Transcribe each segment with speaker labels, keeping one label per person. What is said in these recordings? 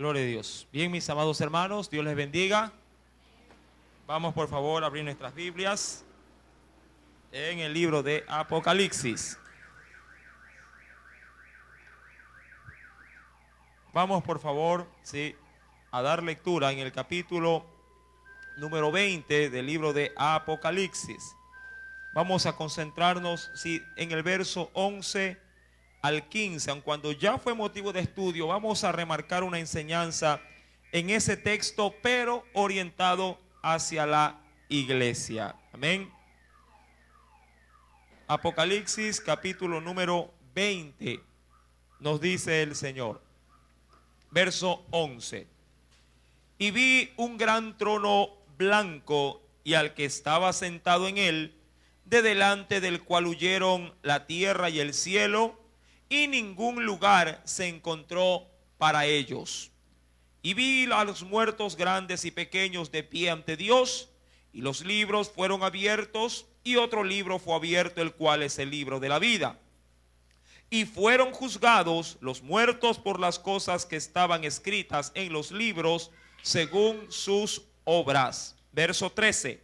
Speaker 1: Gloria a Dios. Bien, mis amados hermanos, Dios les bendiga. Vamos por favor a abrir nuestras Biblias en el libro de Apocalipsis. Vamos por favor, a dar lectura en el capítulo número 20 del libro de Apocalipsis. Vamos a concentrarnos en el verso 11 al 15, aun cuando ya fue motivo de estudio, vamos a remarcar una enseñanza en ese texto, pero orientado hacia la iglesia. Amén. Apocalipsis capítulo número 20, nos dice el Señor. Verso 11. Y vi un gran trono blanco y al que estaba sentado en él, de delante del cual huyeron la tierra y el cielo, y ningún lugar se encontró para ellos. Y vi a los muertos grandes y pequeños de pie ante Dios, y los libros fueron abiertos, y otro libro fue abierto, el cual es el libro de la vida. Y fueron juzgados los muertos por las cosas que estaban escritas en los libros, según sus obras. Verso 13.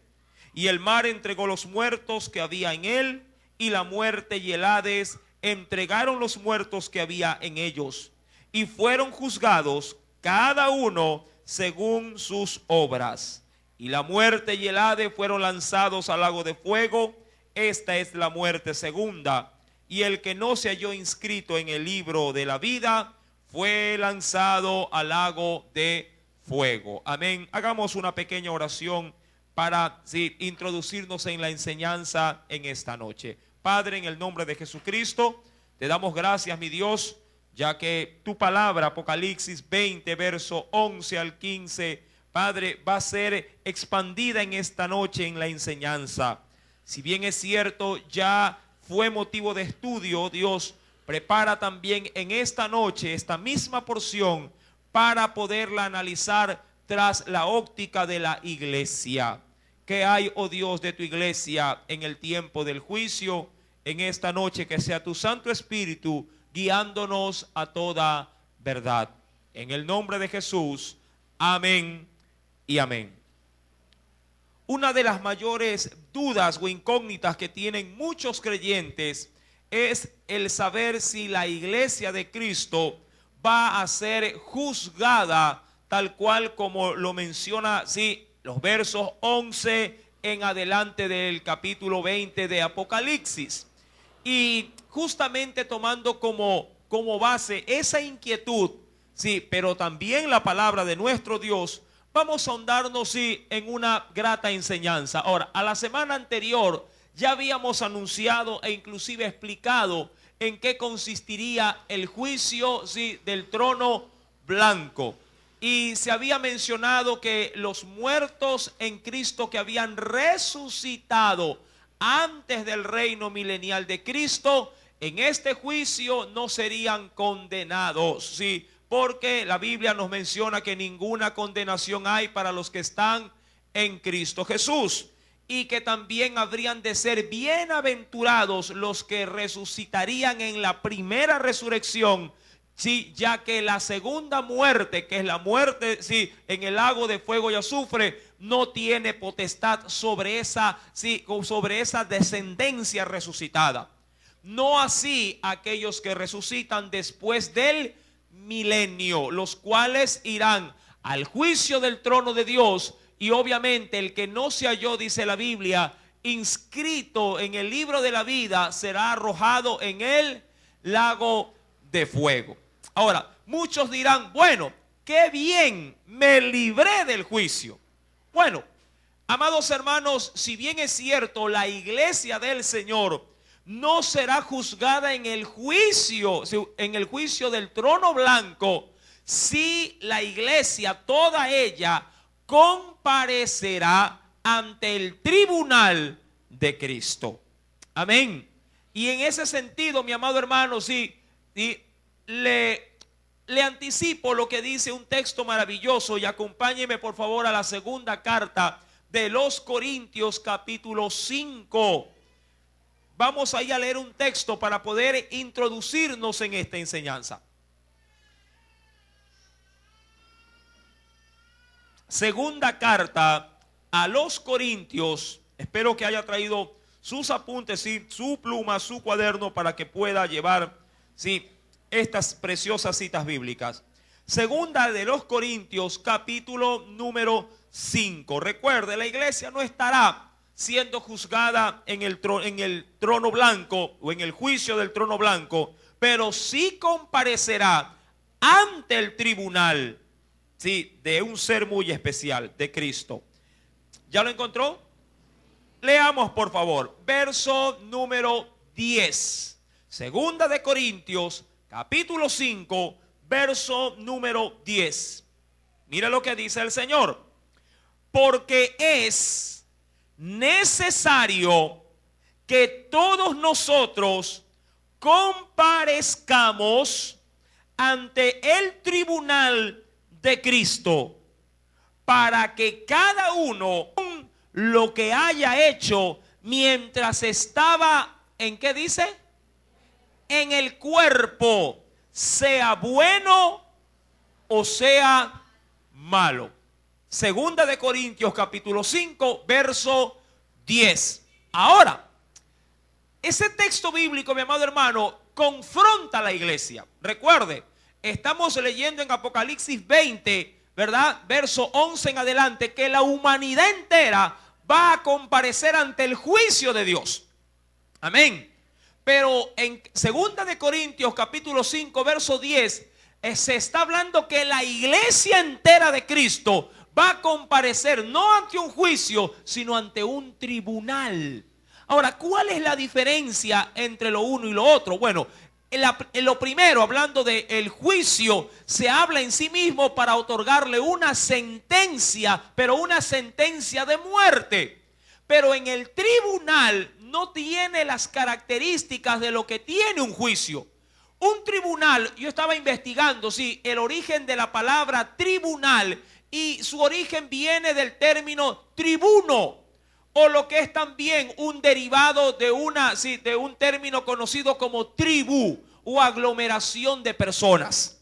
Speaker 1: Y el mar entregó los muertos que había en él, y la muerte y el Hades entregaron los muertos que había en ellos, y fueron juzgados cada uno según sus obras. Y la muerte y el Hades fueron lanzados al lago de fuego. Esta es la muerte segunda. Y el que no se halló inscrito en el libro de la vida fue lanzado al lago de fuego. Amén. Hagamos una pequeña oración para introducirnos en la enseñanza en esta noche. Padre, en el nombre de Jesucristo, te damos gracias, mi Dios, ya que tu palabra, Apocalipsis 20, verso 11 al 15, Padre, va a ser expandida en esta noche en la enseñanza. Si bien es cierto, ya fue motivo de estudio, Dios, prepara también en esta noche esta misma porción para poderla analizar tras la óptica de la iglesia. ¿Qué hay, oh Dios, de tu iglesia en el tiempo del juicio? En esta noche que sea tu Santo Espíritu guiándonos a toda verdad. En el nombre de Jesús, amén y amén. Una de las mayores dudas o incógnitas que tienen muchos creyentes es el saber si la iglesia de Cristo va a ser juzgada tal cual como lo menciona los versos 11 en adelante del capítulo 20 de Apocalipsis. Y justamente tomando como base esa inquietud, pero también la palabra de nuestro Dios, vamos a ahondarnos en una grata enseñanza. Ahora, a la semana anterior ya habíamos anunciado e inclusive explicado en qué consistiría el juicio del trono blanco. Y se había mencionado que los muertos en Cristo que habían resucitado antes del reino milenial de Cristo, en este juicio no serían condenados, porque la Biblia nos menciona que ninguna condenación hay para los que están en Cristo Jesús, y que también habrían de ser bienaventurados los que resucitarían en la primera resurrección, ya que la segunda muerte, que es la muerte en el lago de fuego y azufre, no tiene potestad sobre esa descendencia resucitada. No así aquellos que resucitan después del milenio, los cuales irán al juicio del trono de Dios. Y obviamente el que no se halló, dice la Biblia, inscrito en el libro de la vida, será arrojado en el lago de fuego. Ahora, muchos dirán, bueno, qué bien, me libré del juicio. Bueno, amados hermanos, si bien es cierto, la iglesia del Señor no será juzgada en el juicio del trono blanco, si la iglesia, toda ella, comparecerá ante el tribunal de Cristo. Amén. Y en ese sentido, mi amado hermano, le anticipo lo que dice un texto maravilloso, y acompáñeme por favor a la segunda carta de los Corintios capítulo 5. Vamos ahí a leer un texto para poder introducirnos en esta enseñanza. segunda carta a los Corintios. Espero que haya traído sus apuntes, ¿sí?, su pluma, su cuaderno, para que pueda llevar, ¿sí?, estas preciosas citas bíblicas. Segunda de los Corintios, capítulo número 5. Recuerde, la iglesia no estará siendo juzgada en el trono blanco o en el juicio del trono blanco, pero sí comparecerá ante el tribunal, sí, de un ser muy especial, de Cristo. ¿Ya lo encontró? Leamos, por favor, verso número 10. Segunda de Corintios, capítulo 5, verso número 10. Mira lo que dice el Señor. Porque es necesario que todos nosotros comparezcamos ante el tribunal de Cristo, para que cada uno lo que haya hecho mientras estaba, ¿en qué dice? En el cuerpo, sea bueno o sea malo. Segunda de Corintios capítulo 5, verso 10. Ahora, ese texto bíblico, mi amado hermano, confronta a la iglesia. Recuerde, estamos leyendo en Apocalipsis 20, ¿verdad? Verso 11 en adelante, que la humanidad entera va a comparecer ante el juicio de Dios. Amén. Pero en segunda de Corintios capítulo 5, verso 10, se está hablando que la iglesia entera de Cristo va a comparecer no ante un juicio, sino ante un tribunal. Ahora, ¿cuál es la diferencia entre lo uno y lo otro? Bueno, en lo primero, hablando del juicio, se habla en sí mismo para otorgarle una sentencia, pero una sentencia de muerte. Pero en el tribunal no tiene las características de lo que tiene un juicio. Un tribunal, yo estaba investigando, sí, el origen de la palabra tribunal, y su origen viene del término tribuno, o lo que es también un derivado de un término conocido como tribu o aglomeración de personas.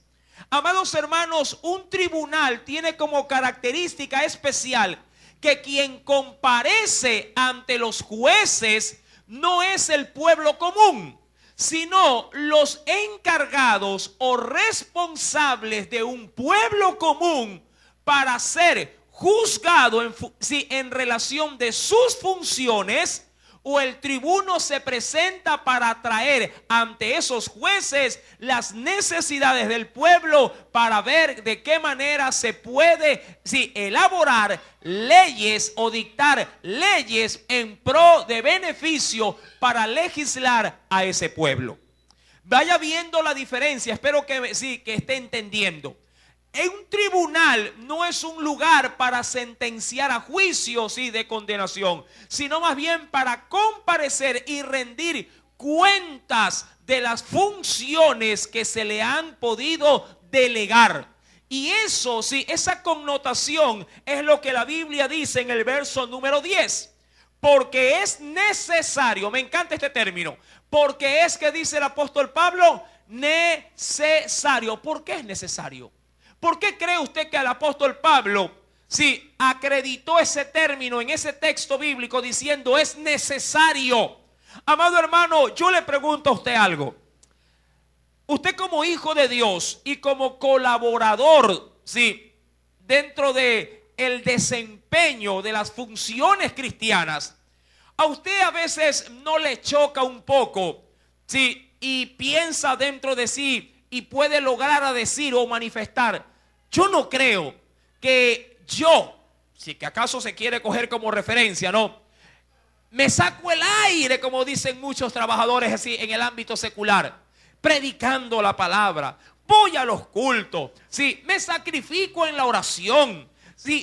Speaker 1: Amados hermanos, un tribunal tiene como característica especial que quien comparece ante los jueces no es el pueblo común, sino los encargados o responsables de un pueblo común para ser juzgado en relación de sus funciones, o el tribuno se presenta para traer ante esos jueces las necesidades del pueblo, para ver de qué manera se puede elaborar leyes o dictar leyes en pro de beneficio para legislar a ese pueblo. Vaya viendo la diferencia, espero que esté entendiendo. Un tribunal no es un lugar para sentenciar a juicios de condenación, sino más bien para comparecer y rendir cuentas de las funciones que se le han podido delegar. Y eso, esa connotación es lo que la Biblia dice en el verso número 10. Porque es necesario, me encanta este término, porque es que dice el apóstol Pablo, necesario. ¿Por qué es necesario? ¿Por qué cree usted que el apóstol Pablo acreditó ese término en ese texto bíblico diciendo es necesario? Amado hermano, yo le pregunto a usted algo. Usted como hijo de Dios y como colaborador, dentro de el desempeño de las funciones cristianas, a usted a veces no le choca un poco, y piensa dentro de sí y puede lograr decir o manifestar: yo no creo que yo, si que acaso se quiere coger como referencia, no, me saco el aire, como dicen muchos trabajadores así en el ámbito secular, predicando la palabra, voy a los cultos, me sacrifico en la oración,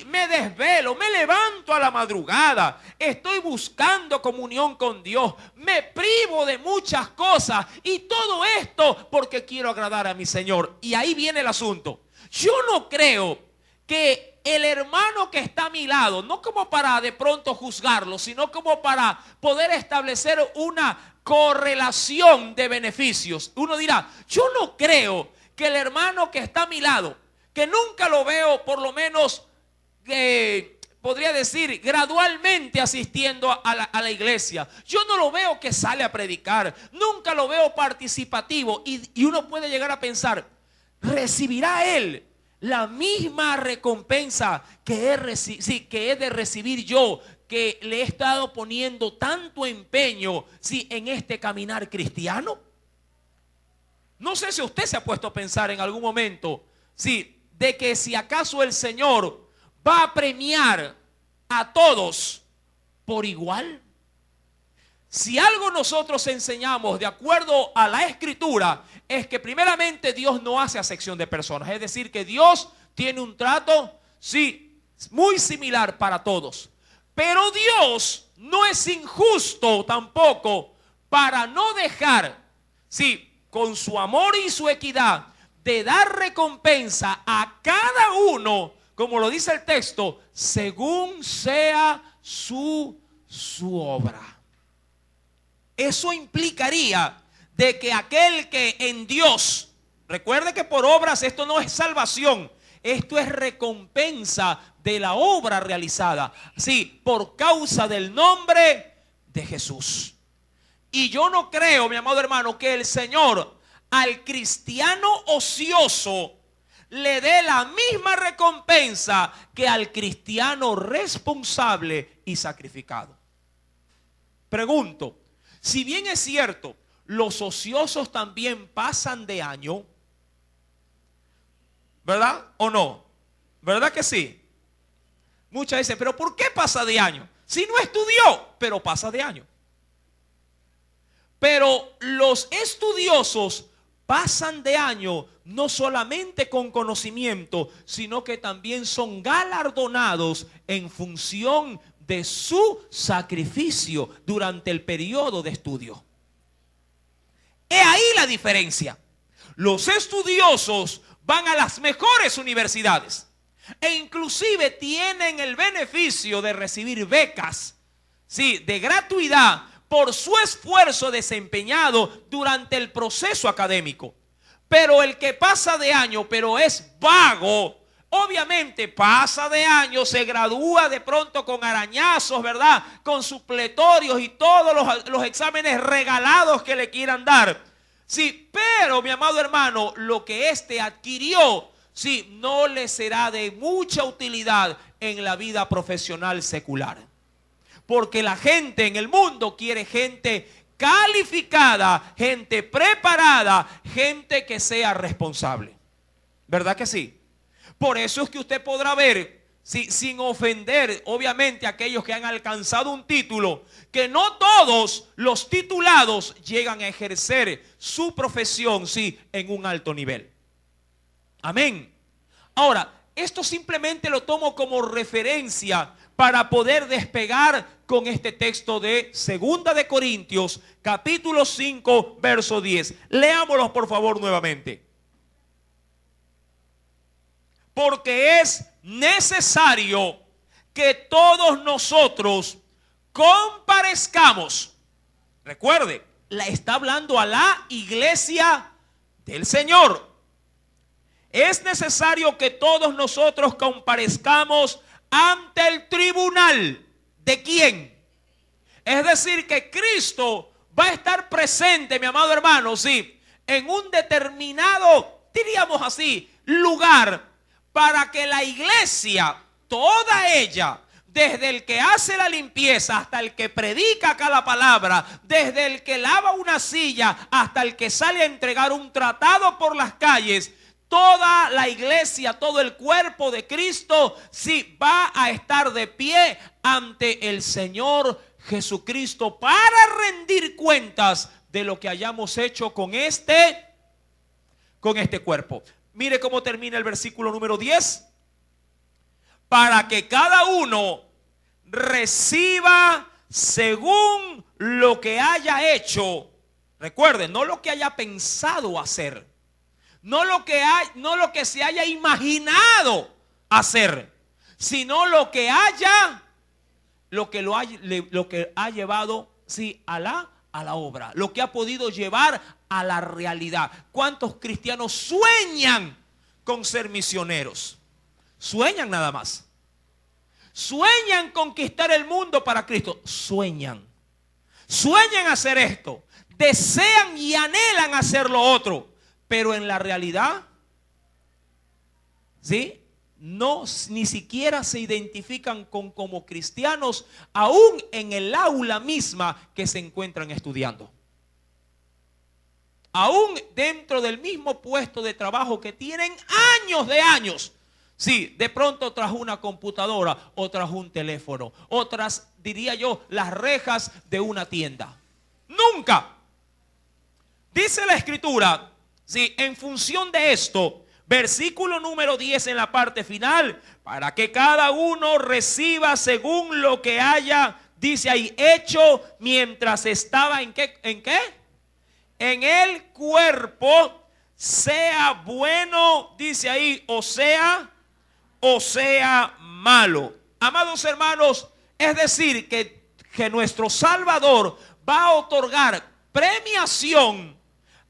Speaker 1: me desvelo, me levanto a la madrugada, estoy buscando comunión con Dios, me privo de muchas cosas, y todo esto porque quiero agradar a mi Señor. Y ahí viene el asunto. Yo no creo que el hermano que está a mi lado, no como para de pronto juzgarlo, sino como para poder establecer una correlación de beneficios. Uno dirá, yo no creo que el hermano que está a mi lado, que nunca lo veo por lo menos
Speaker 2: podría decir, gradualmente asistiendo a la iglesia. Yo no lo veo que sale a predicar, nunca lo veo participativo. Y uno puede llegar a pensar, ¿recibirá él la misma recompensa que he de recibir yo, que le he estado poniendo tanto empeño en este caminar cristiano? No sé si usted se ha puesto a pensar en algún momento de que si acaso el Señor va a premiar a todos por igual. Si algo nosotros enseñamos de acuerdo a la Escritura, es que primeramente Dios no hace acepción de personas. Es decir, que Dios tiene un trato, muy similar para todos. Pero Dios no es injusto tampoco para no dejar, con su amor y su equidad, de dar recompensa a cada uno, como lo dice el texto, según sea su obra. Eso implicaría de que aquel que en Dios, recuerde que por obras esto no es salvación, esto es recompensa de la obra realizada, por causa del nombre de Jesús. Y yo no creo, mi amado hermano, que el Señor al cristiano ocioso le dé la misma recompensa que al cristiano responsable y sacrificado. Pregunto, si bien es cierto, los ociosos también pasan de año, ¿verdad o no? ¿Verdad que sí? Muchas dicen, pero ¿por qué pasa de año? Si no estudió, pero pasa de año. Pero los estudiosos pasan de año no solamente con conocimiento, sino que también son galardonados en función de su sacrificio durante el periodo de estudio. He ahí la diferencia. Los estudiosos van a las mejores universidades e inclusive tienen el beneficio de recibir becas, de gratuidad, por su esfuerzo desempeñado durante el proceso académico. Pero el que pasa de año, pero es vago, obviamente pasa de año, se gradúa de pronto con arañazos, ¿verdad? Con supletorios y todos los exámenes regalados que le quieran dar. Pero mi amado hermano, lo que éste adquirió, no le será de mucha utilidad en la vida profesional secular. Porque la gente en el mundo quiere gente calificada, gente preparada, gente que sea responsable. ¿Verdad que sí? Por eso es que usted podrá ver, sin ofender obviamente a aquellos que han alcanzado un título, que no todos los titulados llegan a ejercer su profesión en un alto nivel. Amén. Ahora, esto simplemente lo tomo como referencia para poder despegar con este texto de 2 de Corintios, capítulo 5, verso 10. Leámoslo por favor nuevamente. Porque es necesario que todos nosotros comparezcamos. Recuerde, está hablando a la iglesia del Señor. Es necesario que todos nosotros comparezcamos ante el tribunal. ¿De quién? Es decir, que Cristo va a estar presente, mi amado hermano, en un determinado, diríamos así, lugar, para que la iglesia, toda ella, desde el que hace la limpieza hasta el que predica acá la palabra, desde el que lava una silla hasta el que sale a entregar un tratado por las calles, toda la iglesia, todo el cuerpo de Cristo, va a estar de pie ante el Señor Jesucristo para rendir cuentas de lo que hayamos hecho con este cuerpo. Mire cómo termina el versículo número 10. Para que cada uno reciba según lo que haya hecho. Recuerden, no lo que haya pensado hacer. No lo que se haya imaginado hacer, sino lo que ha llevado a la obra, lo que ha podido llevar a la realidad. ¿Cuántos cristianos sueñan con ser misioneros? Sueñan nada más. sueñan conquistar el mundo para Cristo. Sueñan hacer esto, desean y anhelan hacer lo otro, pero en la realidad, ¿sí?, no, ni siquiera se identifican como cristianos, aún en el aula misma que se encuentran estudiando. Aún dentro del mismo puesto de trabajo que tienen años de años. Sí, de pronto tras una computadora o tras un teléfono, o tras, diría yo, las rejas de una tienda. Nunca. Dice la Escritura, sí, en función de esto, versículo número 10 en la parte final, para que cada uno reciba según lo que haya, dice ahí, hecho mientras estaba ¿en qué? En el cuerpo, sea bueno, dice ahí, o sea malo. Amados hermanos, es decir, que nuestro Salvador va a otorgar premiación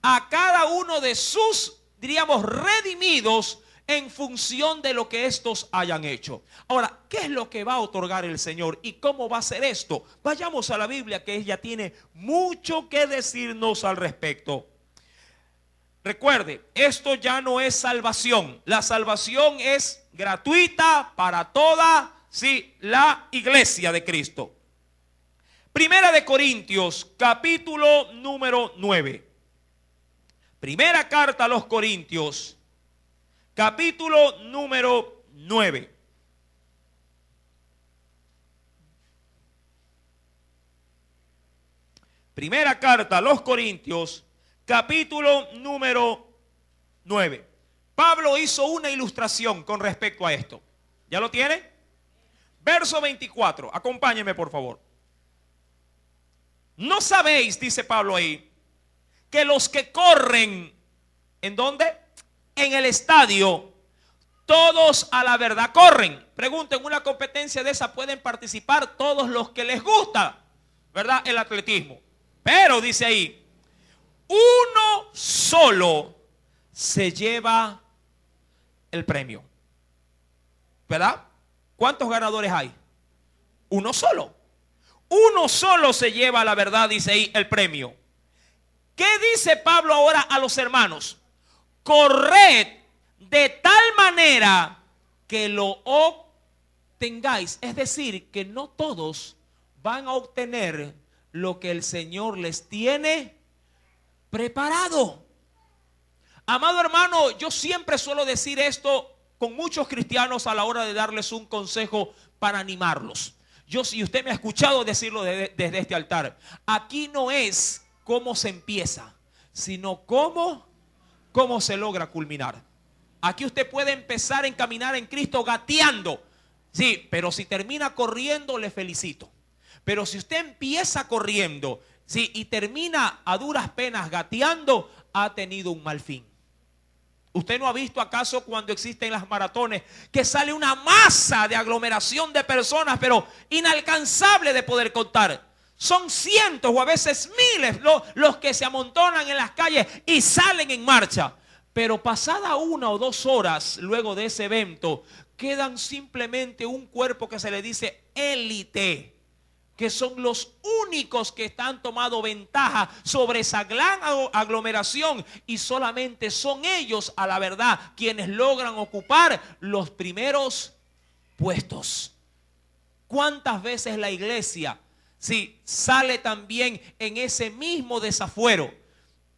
Speaker 2: a cada uno de sus, diríamos, redimidos en función de lo que estos hayan hecho. Ahora, ¿qué es lo que va a otorgar el Señor y cómo va a ser esto? Vayamos a la Biblia, que ella tiene mucho que decirnos al respecto. Recuerde, esto ya no es salvación. La salvación es gratuita para toda, sí, la iglesia de Cristo. Primera de Corintios, capítulo número 9. Primera carta a los Corintios, capítulo número 9. Primera carta a los Corintios, capítulo número 9. Pablo hizo una ilustración con respecto a esto. ¿Ya lo tiene? Verso 24. Acompáñenme, por favor. ¿No sabéis, dice Pablo ahí, que los que corren, ¿en dónde? En el estadio, todos a la verdad corren? Pregunto, en una competencia de esa pueden participar todos los que les gusta, ¿verdad?, el atletismo. Pero dice ahí, uno solo se lleva el premio, ¿verdad? ¿Cuántos ganadores hay? Uno solo. Uno solo se lleva, la verdad, dice ahí, el premio. ¿Qué dice Pablo ahora a los hermanos? Corred de tal manera que lo obtengáis. Es decir, que no todos van a obtener lo que el Señor les tiene preparado. Amado hermano, yo siempre suelo decir esto con muchos cristianos a la hora de darles un consejo para animarlos. Si usted me ha escuchado decirlo desde este altar, aquí no es cómo se empieza, sino cómo se logra culminar. Aquí usted puede empezar a caminar en Cristo gateando, sí, pero si termina corriendo, le felicito. Pero si usted empieza corriendo, sí, y termina a duras penas gateando, ha tenido un mal fin. ¿Usted no ha visto acaso cuando existen las maratones que sale una masa de aglomeración de personas, pero inalcanzable de poder contar? Son cientos o a veces miles los que se amontonan en las calles y salen en marcha. Pero pasada 1 o 2 horas luego de ese evento, quedan simplemente un cuerpo que se le dice élite, que son los únicos que están tomando ventaja sobre esa gran aglomeración, y solamente son ellos, a la verdad, quienes logran ocupar los primeros puestos. ¿Cuántas veces la iglesia, sí, sale también en ese mismo desafuero?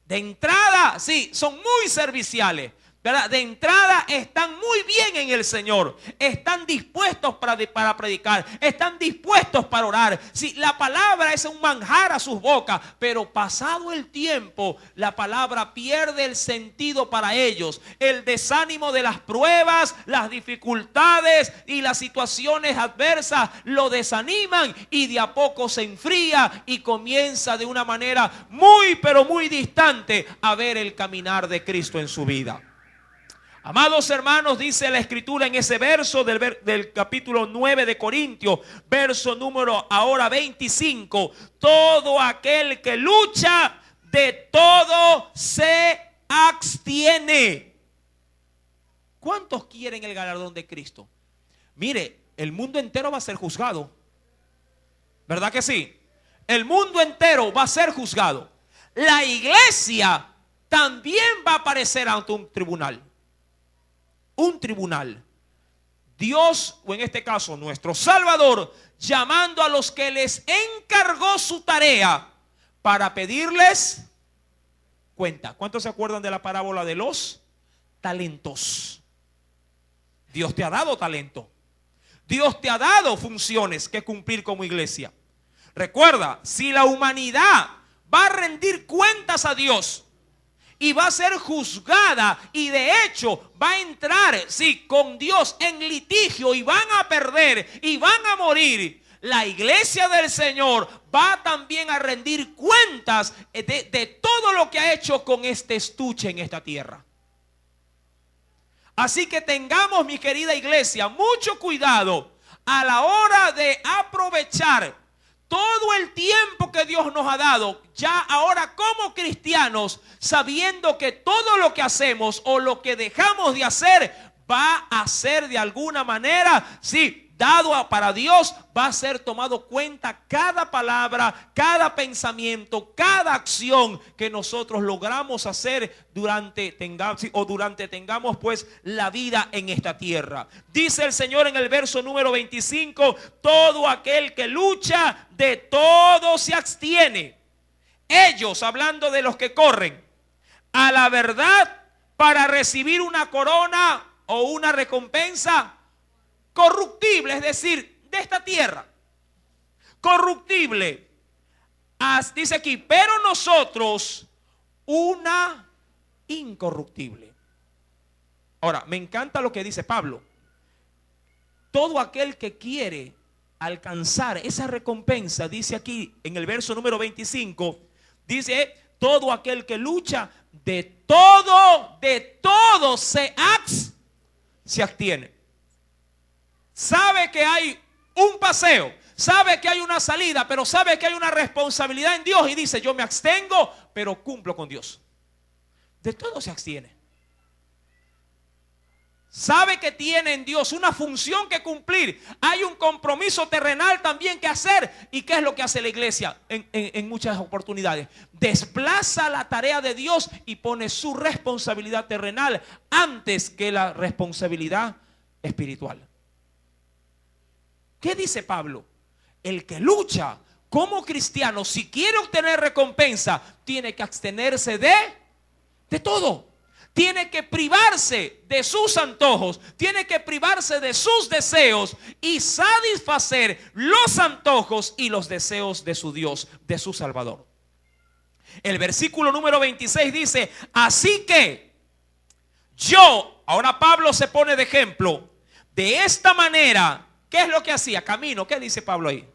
Speaker 2: De entrada, sí, son muy serviciales, ¿verdad? De entrada están muy bien en el Señor, están dispuestos para predicar, están dispuestos para orar. Sí, la palabra es un manjar a sus bocas, pero pasado el tiempo, la palabra pierde el sentido para ellos. El desánimo de las pruebas, las dificultades y las situaciones adversas lo desaniman, y de a poco se enfría y comienza de una manera muy, pero muy distante a ver el caminar de Cristo en su vida. Amados hermanos, dice la Escritura en ese verso del capítulo 9 de Corintios, verso número ahora 25. Todo aquel que lucha, de todo se abstiene. ¿Cuántos quieren el galardón de Cristo? Mire, el mundo entero va a ser juzgado. ¿Verdad que sí? El mundo entero va a ser juzgado. La iglesia también va a aparecer ante un tribunal. Un tribunal. Dios, o en este caso nuestro Salvador, llamando a los que les encargó su tarea para pedirles cuenta. ¿Cuántos se acuerdan de la parábola de los talentos? Dios te ha dado talento. Dios te ha dado funciones que cumplir como iglesia. Recuerda, si la humanidad va a rendir cuentas a Dios y va a ser juzgada, y de hecho va a entrar, sí, con Dios en litigio, y van a perder y van a morir, la iglesia del Señor va también a rendir cuentas de todo lo que ha hecho con este estuche en esta tierra. Así que tengamos, mi querida iglesia, mucho cuidado a la hora de aprovechar todo el tiempo que Dios nos ha dado, ya ahora como cristianos, sabiendo que todo lo que hacemos o lo que dejamos de hacer va a ser de alguna manera, sí, dado para Dios, va a ser tomado cuenta cada palabra, cada pensamiento, cada acción que nosotros logramos hacer durante tengamos pues la vida en esta tierra. Dice el Señor en el verso número 25, todo aquel que lucha, de todo se abstiene. Ellos, hablando de los que corren a la verdad para recibir una corona o una recompensa corruptible, es decir, de esta tierra, corruptible. Dice aquí, pero nosotros una incorruptible. Ahora, me encanta lo que dice Pablo. Todo aquel que quiere alcanzar esa recompensa, dice aquí en el verso número 25, dice, todo aquel que lucha, de todo se abstiene. Sabe que hay un paseo, sabe que hay una salida, pero sabe que hay una responsabilidad en Dios y dice, yo me abstengo, pero cumplo con Dios. De todo se abstiene. Sabe que tiene en Dios una función que cumplir. Hay un compromiso terrenal también que hacer. ¿Y qué es lo que hace la iglesia en muchas oportunidades? Desplaza la tarea de Dios y pone su responsabilidad terrenal antes que la responsabilidad espiritual. ¿Qué dice Pablo? El que lucha como cristiano, si quiere obtener recompensa, tiene que abstenerse de todo. Tiene que privarse de sus antojos, tiene que privarse de sus deseos y satisfacer los antojos y los deseos de su Dios, de su Salvador. El versículo número 26 dice, así que ahora Pablo se pone de ejemplo, de esta manera. ¿Qué es lo que hacía? Camino. ¿Qué dice Pablo ahí?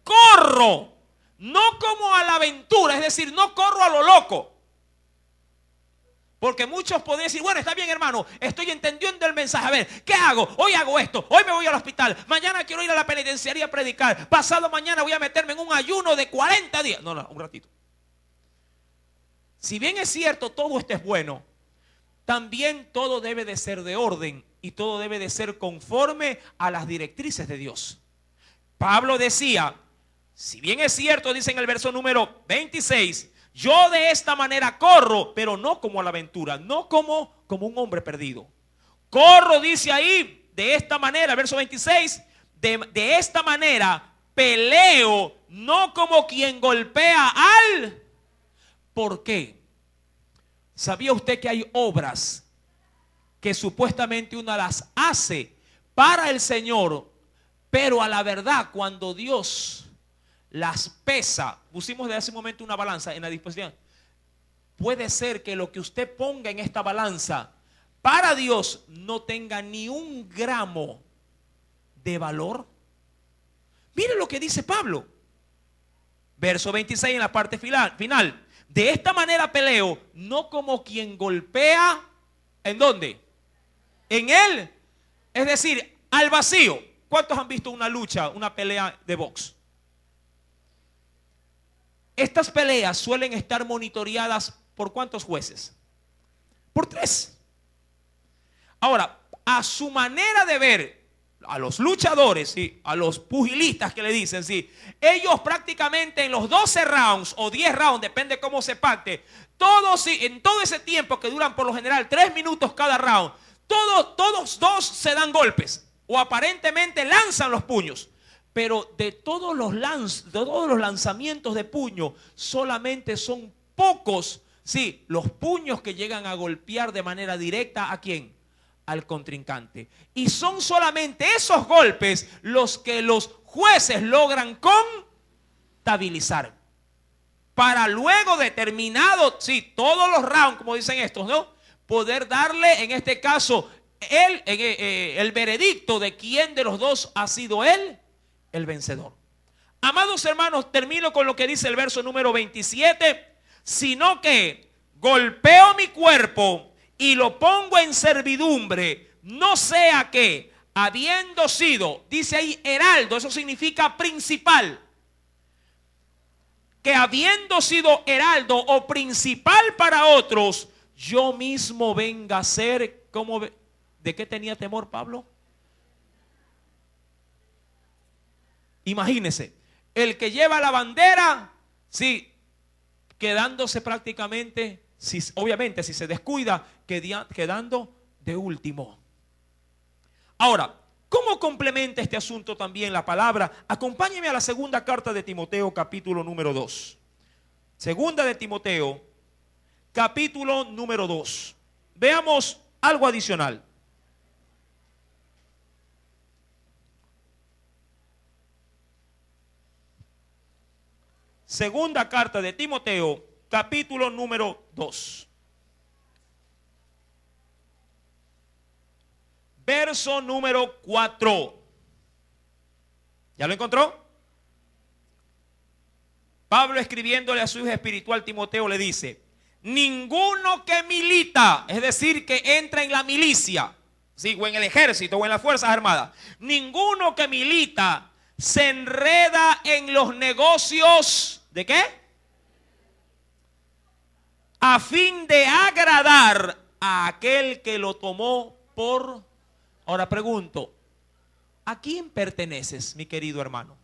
Speaker 2: Corro, no como a la aventura, es decir, no corro a lo loco. Porque muchos pueden decir, bueno, está bien, hermano, estoy entendiendo el mensaje. A ver, ¿qué hago? Hoy hago esto, hoy me voy al hospital, mañana quiero ir a la penitenciaría a predicar, pasado mañana voy a meterme en un ayuno de 40 días. No, un ratito. Si bien es cierto, todo esto es bueno, también todo debe de ser de orden. Y todo debe de ser conforme a las directrices de Dios. Pablo decía, si bien es cierto, dice en el verso número 26, yo de esta manera corro, pero no como a la aventura, no como un hombre perdido. Corro, dice ahí, de esta manera, verso 26, de esta manera peleo, no como quien golpea al... ¿Por qué? ¿Sabía usted que hay obras que supuestamente uno las hace para el Señor, pero a la verdad cuando Dios las pesa? Pusimos de hace un momento una balanza en la disposición. Puede ser que lo que usted ponga en esta balanza para Dios no tenga ni un gramo de valor. Mire lo que dice Pablo, verso 26 en la parte final. De esta manera peleo, no como quien golpea. ¿En dónde? En él, es decir, al vacío. ¿Cuántos han visto una lucha, una pelea de box? Estas peleas suelen estar monitoreadas ¿por cuántos jueces? Por 3. Ahora, a su manera de ver, a los luchadores, ¿sí? A los pugilistas que le dicen, ¿sí? Ellos prácticamente en los 12 rounds o 10 rounds, depende cómo se pacte, todos, ¿sí? En todo ese tiempo que duran por lo general 3 minutos cada round, todos dos se dan golpes o aparentemente lanzan los puños. Pero de todos los lanzamientos de puño, solamente son pocos, ¿sí? Los puños que llegan a golpear de manera directa ¿a quién? Al contrincante. Y son solamente esos golpes los que los jueces logran contabilizar. Para luego determinado, sí, todos los rounds, como dicen estos, ¿no? Poder darle, en este caso, el veredicto de quién de los dos ha sido el vencedor. Amados hermanos, termino con lo que dice el verso número 27. Sino que golpeo mi cuerpo y lo pongo en servidumbre, no sea que, habiendo sido, dice ahí heraldo, eso significa principal, que habiendo sido heraldo o principal para otros, yo mismo venga a ser como... ¿De qué tenía temor Pablo? Imagínese, el que lleva la bandera, sí, quedándose prácticamente, obviamente si se descuida, quedando de último. Ahora, ¿cómo complementa este asunto también la palabra? Acompáñeme a la segunda carta de Timoteo, capítulo número 2. Segunda de Timoteo, capítulo número 2. Veamos algo adicional. Segunda carta de Timoteo, capítulo número 2. Verso número 4. ¿Ya lo encontró? Pablo, escribiéndole a su hijo espiritual Timoteo, le dice: ninguno que milita, es decir, que entra en la milicia, ¿sí? O en el ejército o en las fuerzas armadas, ninguno que milita se enreda en los negocios, ¿de qué? A fin de agradar a aquel que lo tomó por... Ahora pregunto, ¿a quién perteneces, mi querido hermano?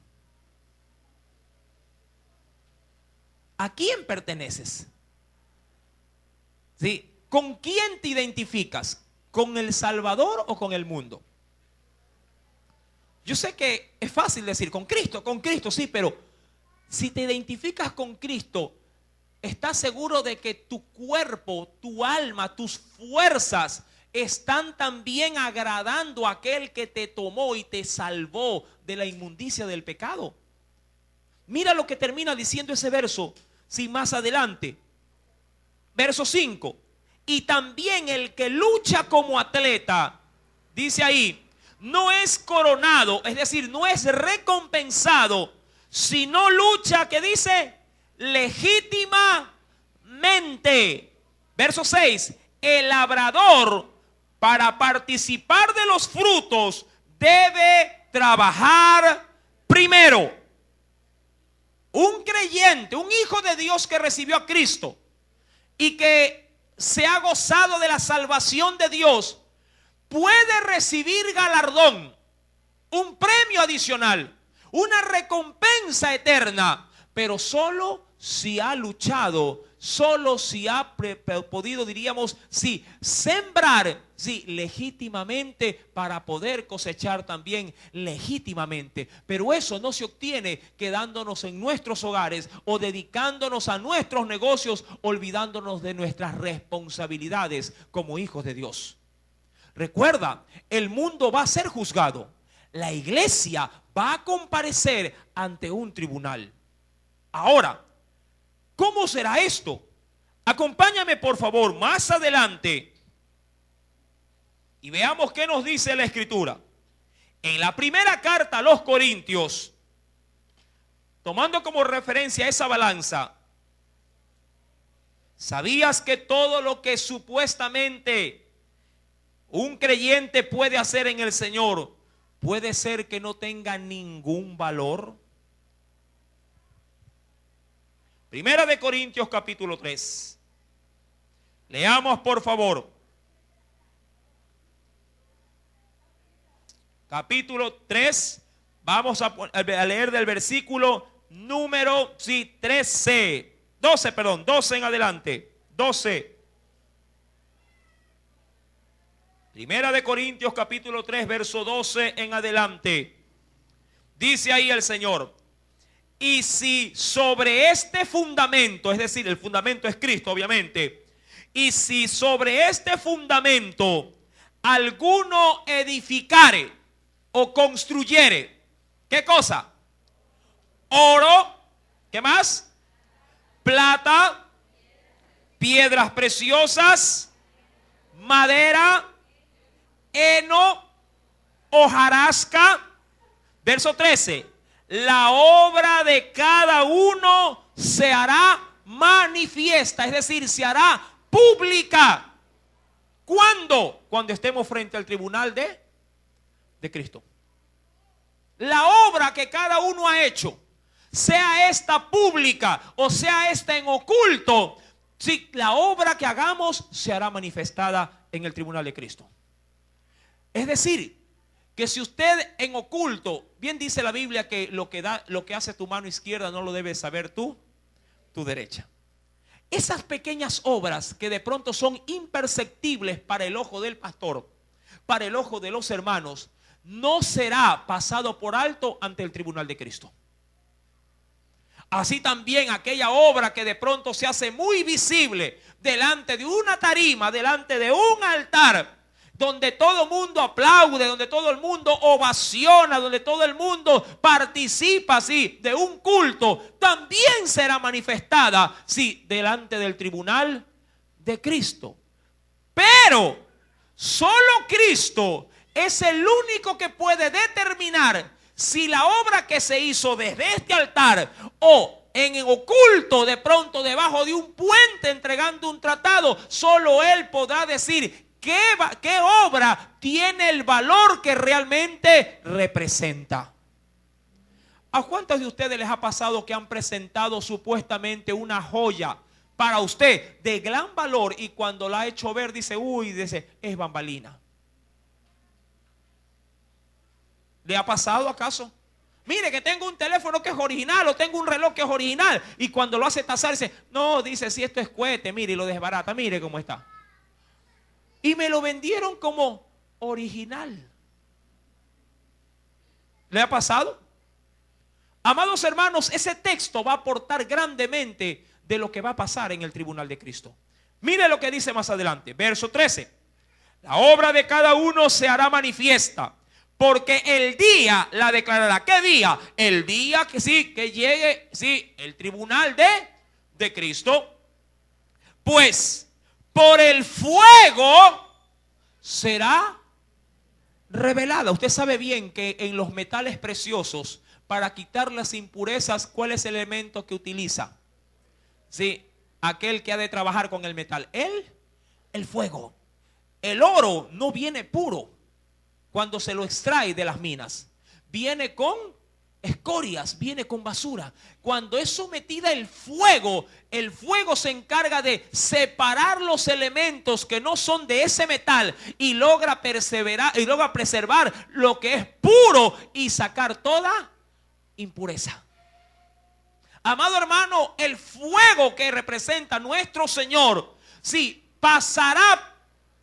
Speaker 2: ¿A quién perteneces? ¿Sí? ¿Con quién te identificas? ¿Con el Salvador o con el mundo? Yo sé que es fácil decir con Cristo, sí, pero si te identificas con Cristo, ¿estás seguro de que tu cuerpo, tu alma, tus fuerzas están también agradando a aquel que te tomó y te salvó de la inmundicia del pecado? Mira lo que termina diciendo ese verso, sin más adelante. Verso 5. Y también el que lucha como atleta, dice ahí, no es coronado, es decir, no es recompensado, sino lucha, que dice, legítimamente. Verso 6. El labrador, para participar de los frutos, debe trabajar primero. Un creyente, un hijo de Dios que recibió a Cristo y que se ha gozado de la salvación de Dios, puede recibir galardón, un premio adicional, una recompensa eterna, pero solo si ha luchado, solo si ha podido, diríamos, sí, sembrar, sí, legítimamente, para poder cosechar también legítimamente. Pero eso no se obtiene quedándonos en nuestros hogares o dedicándonos a nuestros negocios, olvidándonos de nuestras responsabilidades como hijos de Dios. Recuerda, el mundo va a ser juzgado. La iglesia va a comparecer ante un tribunal. Ahora, ¿cómo será esto? Acompáñame por favor más adelante y veamos qué nos dice la Escritura. En la primera carta a los Corintios, tomando como referencia esa balanza, ¿sabías que todo lo que supuestamente un creyente puede hacer en el Señor puede ser que no tenga ningún valor? Primera de Corintios capítulo 3. Leamos por favor.
Speaker 1: capítulo 3, vamos a leer del versículo número 13, 12, perdón, 12 en adelante, 12. Primera de Corintios capítulo 3, verso 12 en adelante. Dice ahí el Señor: y si sobre este fundamento, es decir, el fundamento es Cristo obviamente, y si sobre este fundamento alguno edificare o construyere, ¿qué cosa? Oro, ¿qué más? Plata, piedras preciosas, madera, heno, hojarasca. Verso 13: la obra de cada uno se hará manifiesta, es decir, se hará pública. ¿Cuándo? Cuando estemos frente al tribunal de Cristo. La obra que cada uno ha hecho, sea esta pública o sea esta en oculto, si la obra que hagamos se hará manifestada en el tribunal de Cristo. Es decir, que si usted en oculto, bien dice la Biblia que lo que hace tu mano izquierda no lo debes saber tu derecha. Esas pequeñas obras que de pronto son imperceptibles para el ojo del pastor, para el ojo de los hermanos, no será pasado por alto ante el tribunal de Cristo. Así también aquella obra que de pronto se hace muy visible delante de una tarima, delante de un altar, donde todo el mundo aplaude, donde todo el mundo ovaciona, donde todo el mundo participa, sí, de un culto, también será manifestada, sí, delante del tribunal de Cristo. Pero solo Cristo es el único que puede determinar si la obra que se hizo desde este altar o en oculto, de pronto debajo de un puente entregando un tratado, solo Él podrá decir ¿qué obra tiene el valor que realmente representa? ¿A cuántos de ustedes les ha pasado que han presentado supuestamente una joya para usted de gran valor y cuando la ha hecho ver dice, uy, dice, es bambalina? ¿Le ha pasado acaso? Mire que tengo un teléfono que es original o tengo un reloj que es original y cuando lo hace tasar dice, no, dice, si esto es cohete, mire, y lo desbarata, mire cómo está. Y me lo vendieron como original. ¿Le ha pasado? Amados hermanos, ese texto va a aportar grandemente de lo que va a pasar en el tribunal de Cristo. Mire lo que dice más adelante, verso 13. La obra de cada uno se hará manifiesta, porque el día la declarará. ¿Qué día? El día que sí, que llegue, sí, el tribunal de Cristo. Pues por el fuego será revelada. Usted sabe bien que en los metales preciosos, para quitar las impurezas, ¿cuál es el elemento que utiliza? Sí, aquel que ha de trabajar con el metal. El fuego. El oro no viene puro cuando se lo extrae de las minas. Viene con escorias, viene con basura. Cuando es sometida el fuego se encarga de separar los elementos que no son de ese metal y logra preservar lo que es puro y sacar toda impureza. Amado hermano, el fuego que representa nuestro Señor, sí, pasará,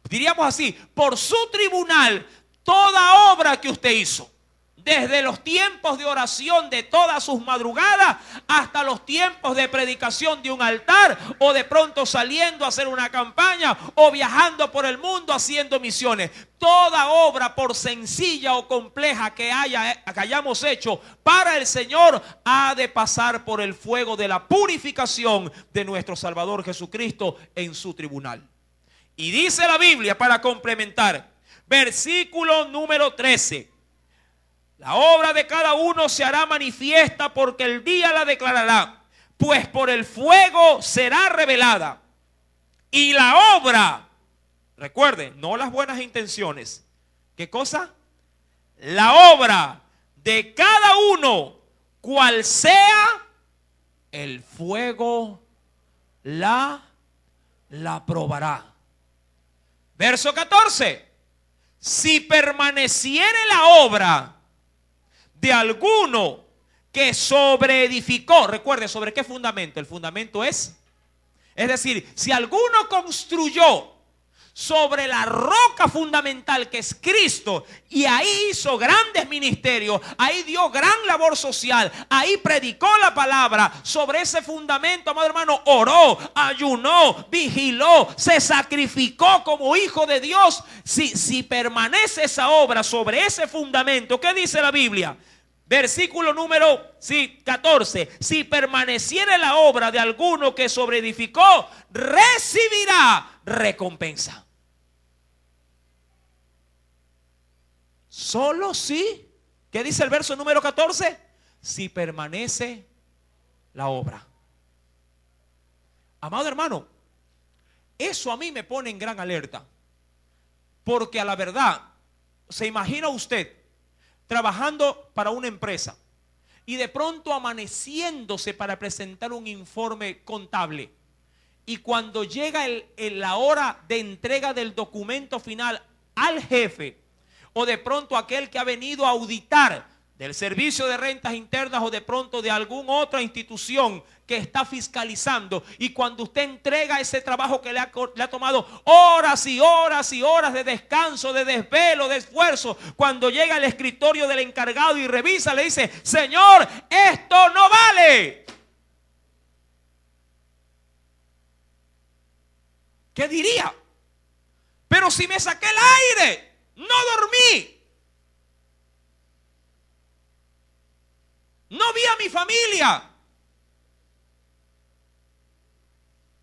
Speaker 1: diríamos así, por su tribunal toda obra que usted hizo. Desde los tiempos de oración de todas sus madrugadas hasta los tiempos de predicación de un altar o de pronto saliendo a hacer una campaña o viajando por el mundo haciendo misiones. Toda obra, por sencilla o compleja que hayamos hecho para el Señor, ha de pasar por el fuego de la purificación de nuestro Salvador Jesucristo en su tribunal. Y dice la Biblia, para complementar, versículo número 13. La obra de cada uno se hará manifiesta porque el día la declarará, pues por el fuego será revelada. Y la obra, recuerden, no las buenas intenciones. ¿Qué cosa? La obra de cada uno, cual sea, el fuego la probará. Verso 14.
Speaker 2: si permaneciere la obra de alguno que sobreedificó. Recuerde, ¿sobre qué fundamento? El fundamento es decir, si alguno construyó sobre la roca fundamental que es Cristo, y ahí hizo grandes ministerios, ahí dio gran labor social, ahí predicó la palabra, sobre ese fundamento, amado hermano, oró, ayunó, vigiló, se sacrificó como hijo de Dios. Si permanece esa obra sobre ese fundamento, ¿qué dice la Biblia? Versículo número 14. Si permaneciere la obra de alguno que sobreedificó, recibirá recompensa. Solo si, ¿qué dice el verso número 14? Si permanece la obra. Amado hermano, eso a mí me pone en gran alerta. Porque a la verdad, ¿se imagina usted trabajando para una empresa y de pronto amaneciéndose para presentar un informe contable, y cuando llega la hora de entrega del documento final al jefe, o de pronto aquel que ha venido a auditar del Servicio de Rentas Internas, o de pronto de alguna otra institución que está fiscalizando, y cuando usted entrega ese trabajo que le ha tomado horas y horas y horas de descanso, de desvelo, de esfuerzo, cuando llega al escritorio del encargado y revisa, le dice: Señor, esto no vale. ¿Qué diría? Pero si me saqué el aire, no dormí, no vi a mi familia,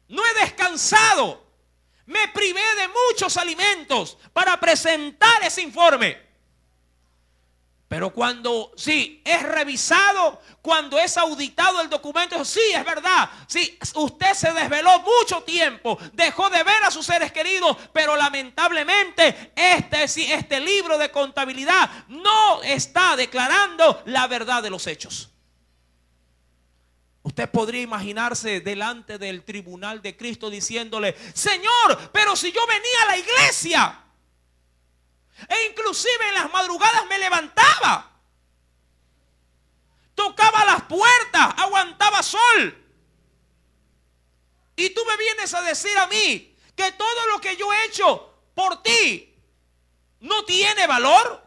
Speaker 2: no he descansado, me privé de muchos alimentos para presentar ese informe. Pero cuando es revisado, cuando es auditado el documento, sí, es verdad, sí, usted se desveló mucho tiempo, dejó de ver a sus seres queridos, pero lamentablemente este libro de contabilidad no está declarando la verdad de los hechos. Usted podría imaginarse delante del tribunal de Cristo diciéndole: Señor, pero si yo venía a la iglesia, e inclusive en las madrugadas me levantaba, tocaba las puertas, aguantaba sol, y tú me vienes a decir a mí que todo lo que yo he hecho por ti no tiene valor.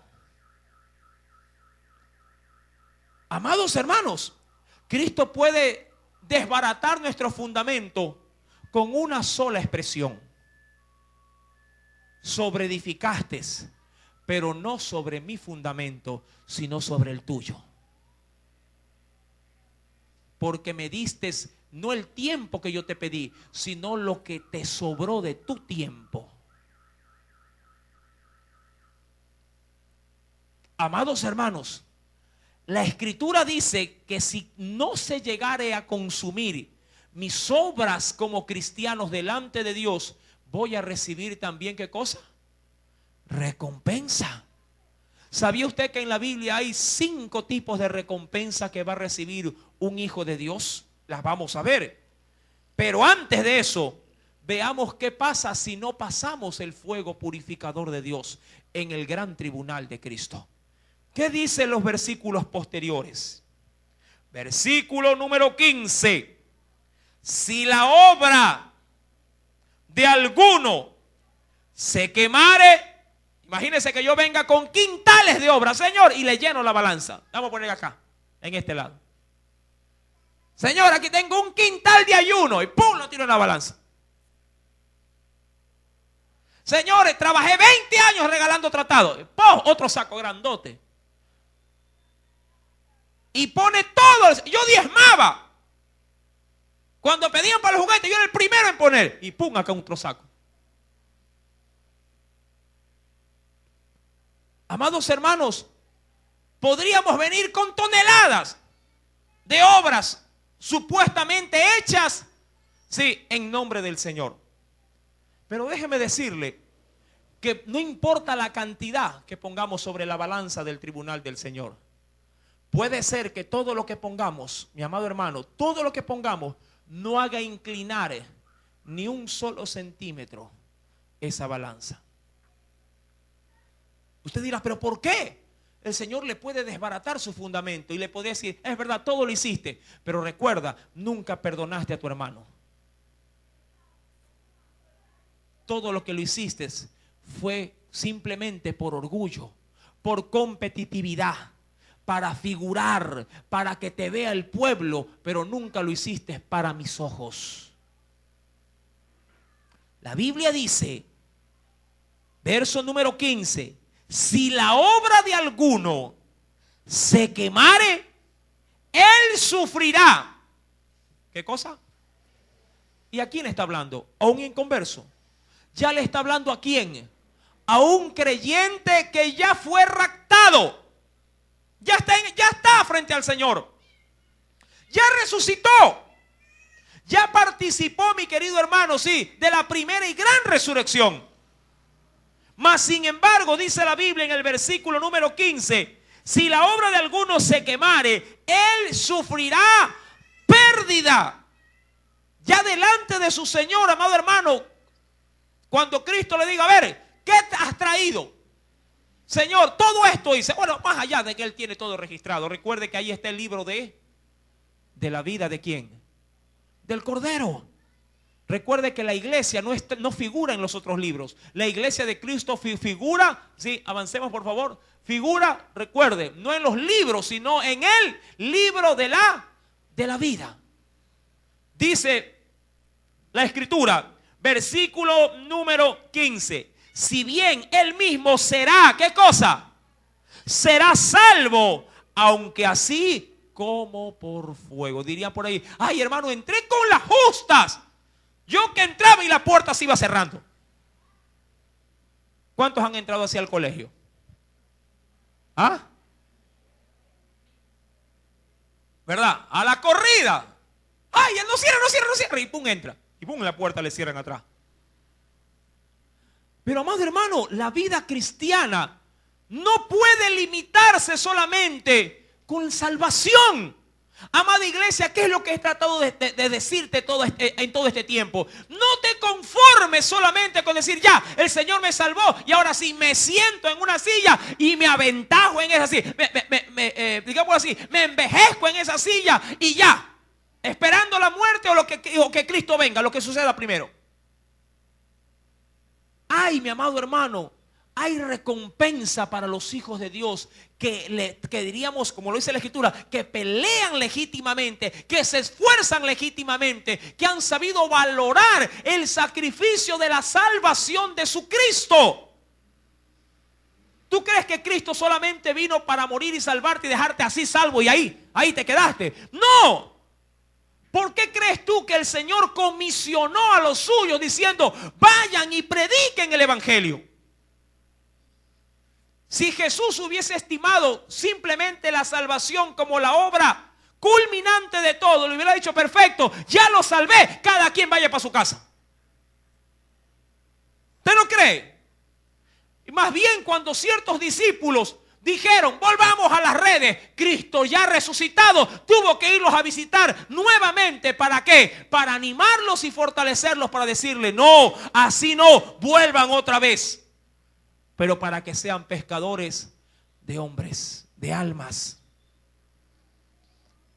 Speaker 2: Amados hermanos, Cristo puede desbaratar nuestro fundamento con una sola expresión: sobreedificaste, pero no sobre mi fundamento, sino sobre el tuyo. Porque me diste no el tiempo que yo te pedí, sino lo que te sobró de tu tiempo. Amados hermanos, la Escritura dice que si no se llegare a consumir mis obras como cristianos delante de Dios, voy a recibir también, ¿qué cosa? Recompensa. ¿Sabía usted que en la Biblia hay 5 tipos de recompensa que va a recibir un hijo de Dios? Las vamos a ver. Pero antes de eso, veamos qué pasa si no pasamos el fuego purificador de Dios en el gran tribunal de Cristo. ¿Qué dicen los versículos posteriores? Versículo número 15. Si la obra de alguno se quemare, imagínense que yo venga con quintales de obra, Señor, y le lleno la balanza. Vamos a poner acá, en este lado. Señor, aquí tengo un quintal de ayuno, y ¡pum!, lo tiro en la balanza. Señores, trabajé 20 años regalando tratados, ¡pum!, otro saco grandote. Y pone todo, yo diezmaba. Cuando pedían para los juguetes, yo era el primero en poner, y ¡pum!, acá otro saco. Amados hermanos, podríamos venir con toneladas de obras supuestamente hechas, sí, en nombre del Señor. Pero déjeme decirle que no importa la cantidad que pongamos sobre la balanza del tribunal del Señor. Puede ser que todo lo que pongamos, mi amado hermano, todo lo que pongamos no haga inclinar ni un solo centímetro esa balanza. Usted dirá, ¿pero por qué? El Señor le puede desbaratar su fundamento y le puede decir, es verdad, todo lo hiciste, pero recuerda, nunca perdonaste a tu hermano. Todo lo que lo hiciste fue simplemente por orgullo, por competitividad, para figurar, para que te vea el pueblo, pero nunca lo hiciste para mis ojos. La Biblia dice, verso número 15, si la obra de alguno se quemare, él sufrirá. ¿Qué cosa? ¿Y a quién está hablando? ¿A un inconverso? Ya le está hablando ¿a quién? A un creyente que ya fue raptado. Ya está frente al Señor. Ya resucitó. Ya participó, mi querido hermano, sí, de la primera y gran resurrección. Mas sin embargo, dice la Biblia en el versículo número 15, si la obra de alguno se quemare, él sufrirá pérdida. Ya delante de su Señor, amado hermano, cuando Cristo le diga, a ver, ¿qué has traído? Señor, todo esto dice, bueno, más allá de que Él tiene todo registrado, recuerde que ahí está el libro de la vida de ¿quién? Del Cordero. Recuerde que la iglesia no figura en los otros libros. La iglesia de Cristo figura, sí, avancemos por favor, figura, recuerde, no en los libros, sino en el libro de la vida. Dice la Escritura, versículo número 15, si bien él mismo será, ¿qué cosa? Será salvo, aunque así como por fuego. Diría por ahí, ay hermano, entré con las justas. Yo que entraba y la puerta se iba cerrando. ¿Cuántos han entrado hacia el colegio? ¿Ah? ¿Verdad? A la corrida. Ay, no cierra, no cierra, no cierra. Y pum, entra. Y pum, la puerta le cierran atrás. Pero amado hermano, la vida cristiana no puede limitarse solamente con salvación. Amada iglesia, ¿qué es lo que he tratado de decirte en todo este tiempo? No te conformes solamente con decir, ya, el Señor me salvó y ahora sí me siento en una silla y me aventajo en esa silla. Digamos así, me envejezco en esa silla y ya, esperando la muerte o que Cristo venga, lo que suceda primero. Ay, mi amado hermano, hay recompensa para los hijos de Dios que diríamos, como lo dice la Escritura, que pelean legítimamente, que se esfuerzan legítimamente, que han sabido valorar el sacrificio de la salvación de su Cristo. ¿Tú crees que Cristo solamente vino para morir y salvarte y dejarte así salvo y ahí te quedaste? No. ¿Por qué crees tú que el Señor comisionó a los suyos diciendo, vayan y prediquen el Evangelio? Si Jesús hubiese estimado simplemente la salvación como la obra culminante de todo, le hubiera dicho, perfecto, ya lo salvé, cada quien vaya para su casa. ¿Usted no cree? Y más bien cuando ciertos discípulos dijeron, volvamos a las redes, Cristo ya resucitado tuvo que irlos a visitar nuevamente. ¿Para qué? Para animarlos y fortalecerlos, para decirle, no, así no, vuelvan otra vez. Pero para que sean pescadores de hombres, de almas.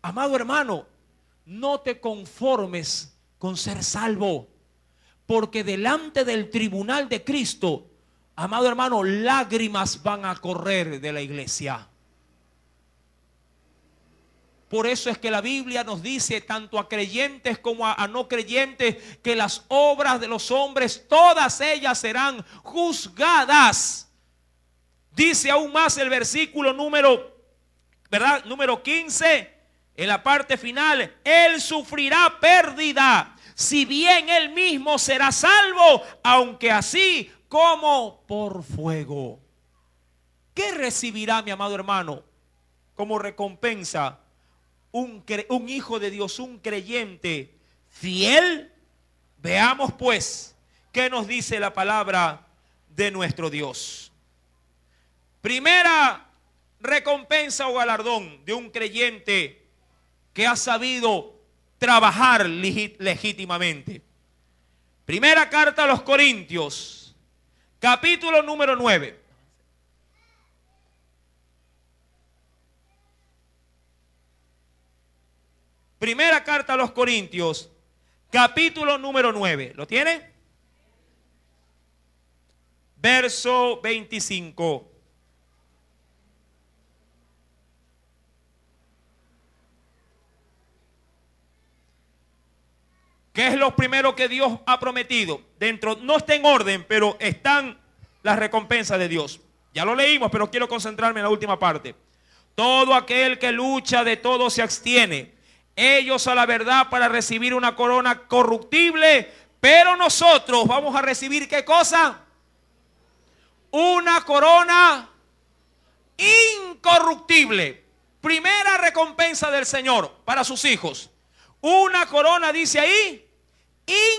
Speaker 2: Amado hermano, no te conformes con ser salvo, porque delante del tribunal de Cristo, amado hermano, lágrimas van a correr de la iglesia. Por eso es que la Biblia nos dice, tanto a creyentes como a no creyentes, que las obras de los hombres, todas ellas serán juzgadas. Dice aún más el versículo número 15, en la parte final, él sufrirá pérdida, si bien él mismo será salvo, aunque así como por fuego. ¿Qué recibirá, mi amado hermano, como recompensa un hijo de Dios, un creyente fiel? Veamos pues qué nos dice la palabra de nuestro Dios. Primera recompensa o galardón de un creyente que ha sabido trabajar legítimamente. Primera carta a los Corintios, capítulo número 9.
Speaker 1: Primera carta a los Corintios, capítulo número 9. ¿Lo tiene? Verso 25. ¿Qué es lo primero que Dios ha prometido? Dentro, no está en orden, pero están las recompensas de Dios. Ya lo leímos, pero quiero concentrarme en la última parte. Todo aquel que lucha de todo se abstiene. Ellos a la verdad para recibir una corona corruptible, pero nosotros vamos a recibir ¿qué cosa? Una corona incorruptible. Primera recompensa del Señor para sus hijos. Una corona, dice ahí,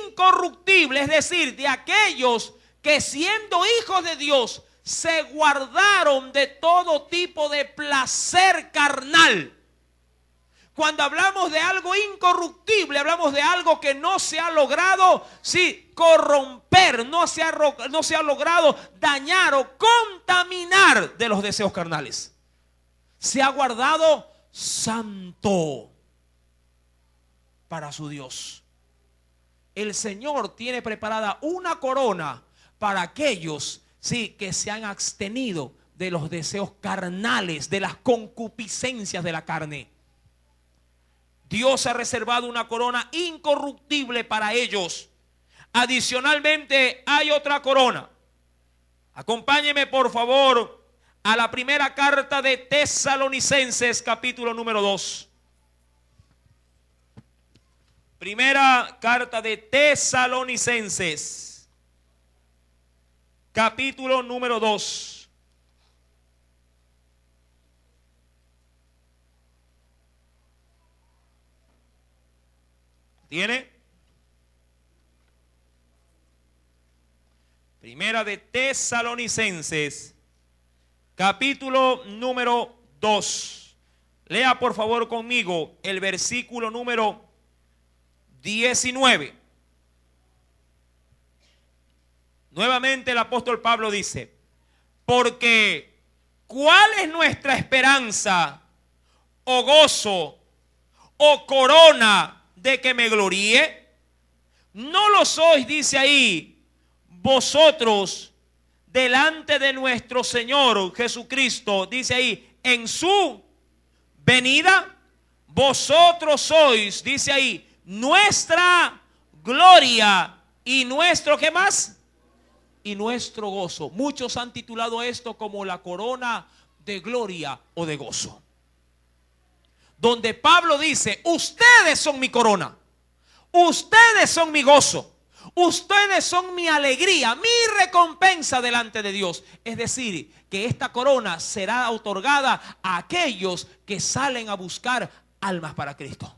Speaker 1: incorruptible, es decir, de aquellos que siendo hijos de Dios se guardaron de todo tipo de placer carnal. Cuando hablamos de algo incorruptible, hablamos de algo que no se ha logrado, sí, corromper, no se ha logrado dañar o contaminar de los deseos carnales. Se ha guardado santo para su Dios. El Señor tiene preparada una corona para aquellos, sí, que se han abstenido de los deseos carnales, de las concupiscencias de la carne. Dios ha reservado una corona incorruptible para ellos. Adicionalmente, hay otra corona. Acompáñeme por favor a la primera carta de Tesalonicenses, capítulo número 2. Primera carta de Tesalonicenses, capítulo número 2. ¿Tiene? Primera de Tesalonicenses, capítulo número 2. Lea por favor conmigo el versículo número 19. Nuevamente el apóstol Pablo dice: porque ¿cuál es nuestra esperanza o gozo o corona de que me gloríe? No lo sois, dice ahí, vosotros delante de nuestro Señor Jesucristo, dice ahí, en su venida. Vosotros sois, dice ahí, nuestra gloria y nuestro, ¿qué más? Y nuestro gozo. Muchos han titulado esto como la corona de gloria o de gozo. Donde Pablo dice: ustedes son mi corona, ustedes son mi gozo, ustedes son mi alegría, mi recompensa delante de Dios. Es decir, que esta corona será otorgada a aquellos que salen a buscar almas para Cristo.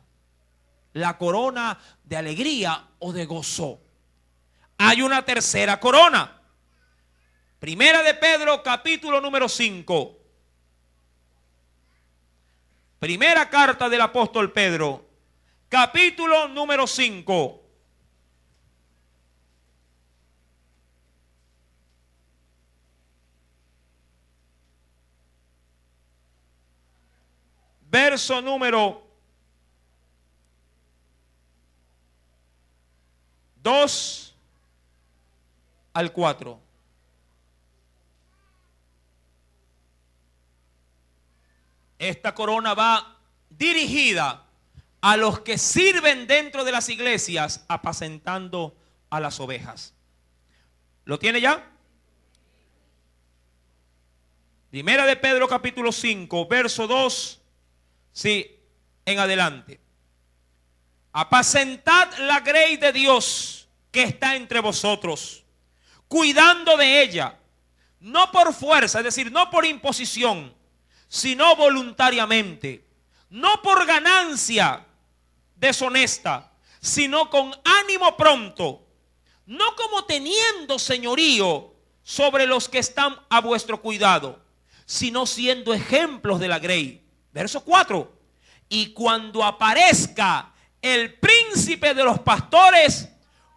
Speaker 1: La corona de alegría o de gozo. Hay una tercera corona. Primera de Pedro, capítulo número 5. Primera carta del apóstol Pedro, capítulo número 5. Verso número 2 al 4. Esta corona va dirigida a los que sirven dentro de las iglesias apacentando a las ovejas. ¿Lo tiene ya? Primera de Pedro capítulo 5, verso 2, sí, en adelante. Apacentad la grey de Dios que está entre vosotros, cuidando de ella, no por fuerza, es decir, no por imposición, sino voluntariamente, no por ganancia deshonesta, sino con ánimo pronto, no como teniendo señorío sobre los que están a vuestro cuidado, sino siendo ejemplos de la grey. Verso 4. Y cuando aparezca el príncipe de los pastores,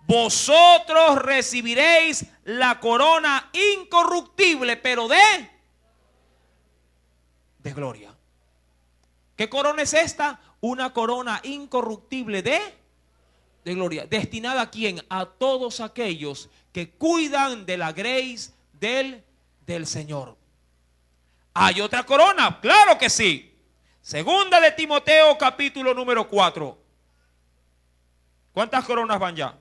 Speaker 1: vosotros recibiréis la corona incorruptible, pero de gloria.
Speaker 2: ¿Qué corona es esta? Una corona incorruptible de gloria. ¿Destinada a quién? A todos aquellos que cuidan de la grace del Señor. ¿Hay otra corona? Claro que sí. Segunda de Timoteo, capítulo número 4. ¿Cuántas coronas van ya?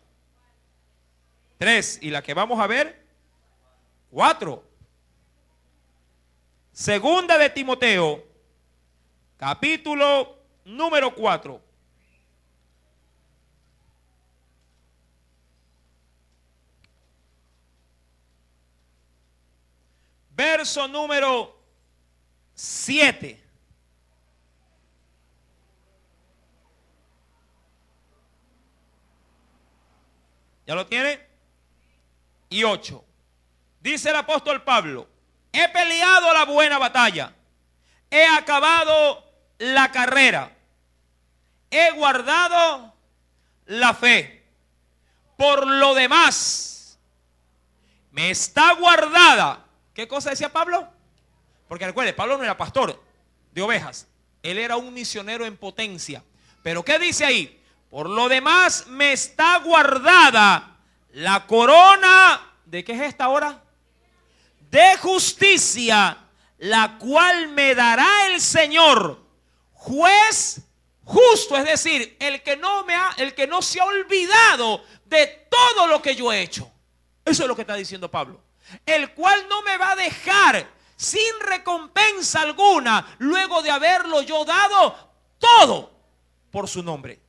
Speaker 2: 3. ¿Y la que vamos a ver? 4. Segunda de Timoteo, capítulo número 4. Verso número 7. ¿Ya lo tiene? Y 8. Dice el apóstol Pablo: he peleado la buena batalla, he acabado la carrera, he guardado la fe. Por lo demás, me está guardada. ¿Qué cosa decía Pablo? Porque recuerde, Pablo no era pastor de ovejas, él era un misionero en potencia. Pero ¿qué dice ahí? Por lo demás me está guardada la corona. ¿De qué es esta ahora? De justicia, la cual me dará el Señor, juez justo, es decir, el que no se ha olvidado de todo lo que yo he hecho. Eso es lo que está diciendo Pablo. El cual no me va a dejar sin recompensa alguna, luego de haberlo yo dado todo por su nombre.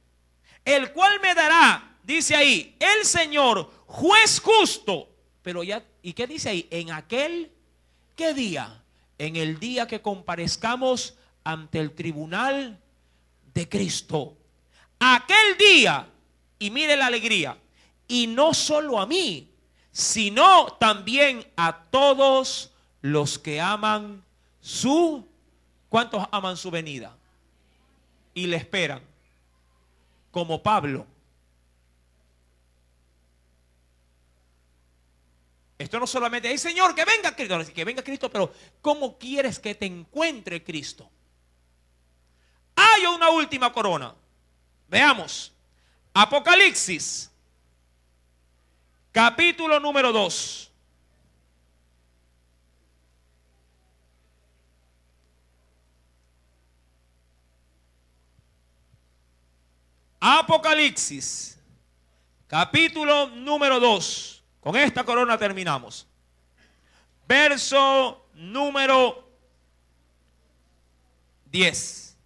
Speaker 2: El cual me dará, dice ahí, el Señor, juez justo. Pero ya, ¿y qué dice ahí? En aquel, ¿qué día? En el día que comparezcamos ante el tribunal de Cristo. Aquel día, y mire la alegría, y no solo a mí, sino también a todos los que aman su, ¿cuántos aman su venida? Y le esperan, como Pablo. Esto no solamente es, Señor, que venga Cristo, que venga Cristo, pero ¿cómo quieres que te encuentre Cristo? Hay una última corona. Veamos. Apocalipsis, capítulo número 2. Apocalipsis, capítulo número 2. Con esta corona terminamos. Verso número 10.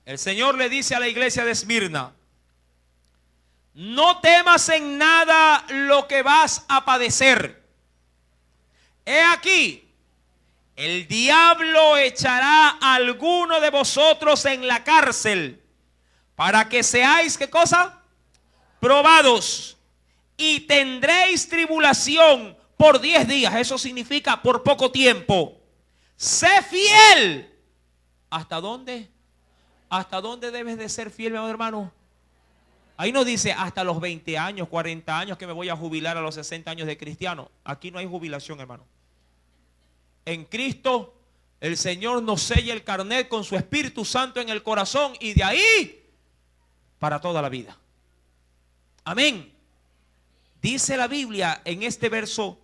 Speaker 2: El Señor le dice a la iglesia de Esmirna: no temas en nada lo que vas a padecer. He aquí, el diablo echará a alguno de vosotros en la cárcel para que seáis, ¿qué cosa? Probados. Y tendréis tribulación por 10 días. Eso significa por poco tiempo. Sé fiel. ¿Hasta dónde? ¿Hasta dónde debes de ser fiel, mi hermano? Ahí no dice hasta los 20 años, 40 años que me voy a jubilar a los 60 años de cristiano. Aquí no hay jubilación, hermano. En Cristo el Señor nos sella el carnet con su Espíritu Santo en el corazón, y de ahí para toda la vida. Amén. Dice la Biblia en este verso,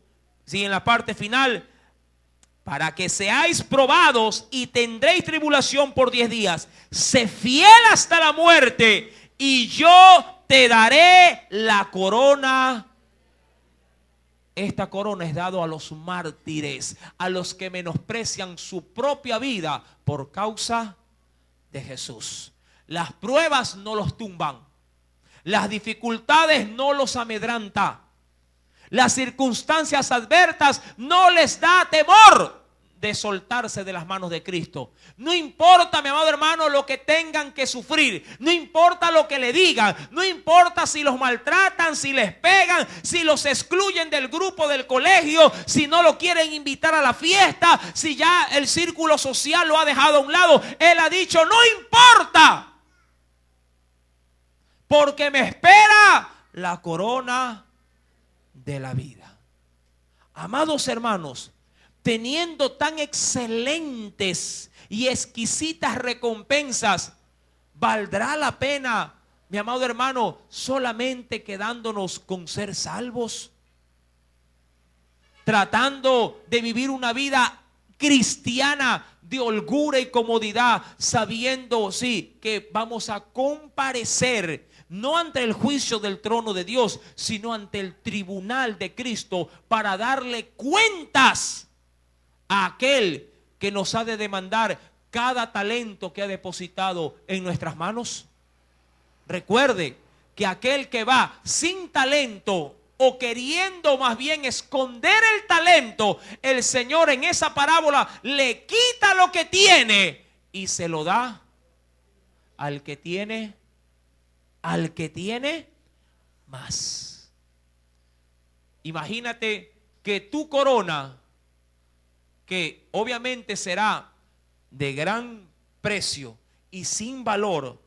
Speaker 2: sí, en la parte final: para que seáis probados y tendréis tribulación por 10 días. Sé fiel hasta la muerte y yo te daré la corona. Esta corona es dada a los mártires, a los que menosprecian su propia vida por causa de Jesús. Las pruebas no los tumban. Las dificultades no los amedranta. Las circunstancias adversas no les da temor de soltarse de las manos de Cristo. No importa, mi amado hermano, lo que tengan que sufrir. No importa lo que le digan. No importa si los maltratan, si les pegan, si los excluyen del grupo del colegio, si no lo quieren invitar a la fiesta, si ya el círculo social lo ha dejado a un lado. Él ha dicho: no importa, porque me espera la corona de la vida. Amados hermanos, teniendo tan excelentes y exquisitas recompensas, ¿valdrá la pena, mi amado hermano, solamente quedándonos con ser salvos? Tratando de vivir una vida cristiana de holgura y comodidad, sabiendo, sí, que vamos a comparecer no ante el juicio del trono de Dios, sino ante el tribunal de Cristo para darle cuentas a aquel que nos ha de demandar cada talento que ha depositado en nuestras manos. Recuerde que aquel que va sin talento o queriendo más bien esconder el talento, el Señor en esa parábola le quita lo que tiene y se lo da al que tiene más. Imagínate que tu corona, que obviamente será de gran precio y sin valor,